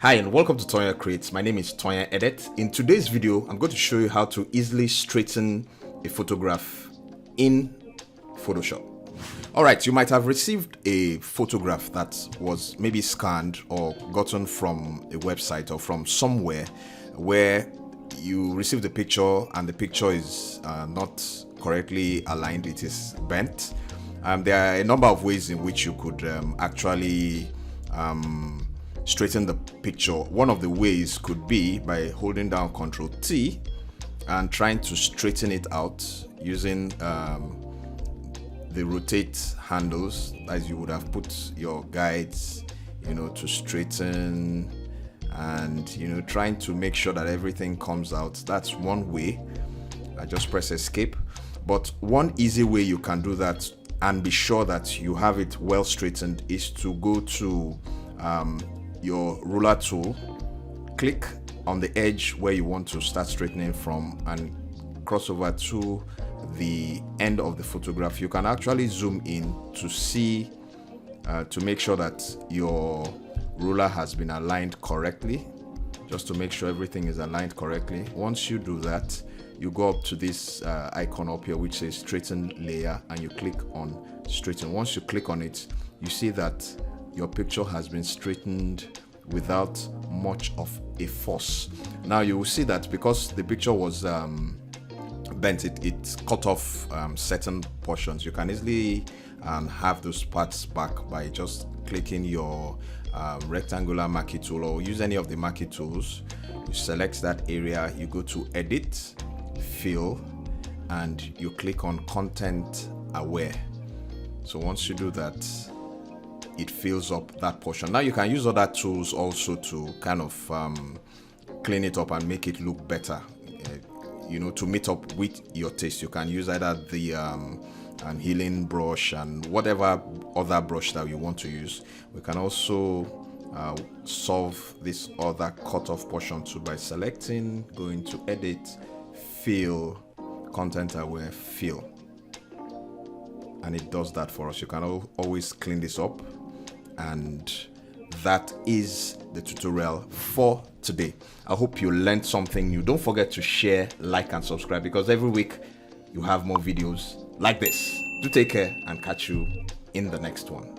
Hi and welcome to Tonya Creates. My name is Tonya Edit. In today's video, I'm going to show you how to easily straighten a photograph in Photoshop. Alright, you might have received a photograph that was maybe scanned or gotten from a website or from somewhere where you received the picture and the picture is not correctly aligned, it is bent. There are a number of ways in which you could actually straighten the picture. One of the ways could be by holding down Ctrl T and trying to straighten it out using the rotate handles, as you would have put your guides, to straighten and trying to make sure that everything comes out. That's one way. I just press escape. But one easy way you can do that and be sure that you have it well straightened is to go to your ruler tool, click on the edge where you want to start straightening from and cross over to the end of the photograph. You can actually zoom in to see, to make sure that your ruler has been aligned correctly, just to make sure everything is aligned correctly. Once you do that, you go up to this icon up here which says straighten layer and you click on straighten. Once you click on it, you see that your picture has been straightened without much of a force. Now you will see that because the picture was bent, it cut off certain portions. You can easily have those parts back by just clicking your rectangular marquee tool or use any of the marquee tools. You select that area, you go to edit, fill, and you click on content aware. So once you do that, it fills up that portion. Now you can use other tools also to kind of clean it up and make it look better, to meet up with your taste. You can use either the healing brush and whatever other brush that you want to use. We can also solve this other cut off portion too by selecting, going to edit, fill, content aware, fill, and it does that for us. You can always clean this up. And that is the tutorial for today. I hope you learned something new. Don't forget to share, like, and subscribe, because every week you have more videos like this. Do take care and catch you in the next one.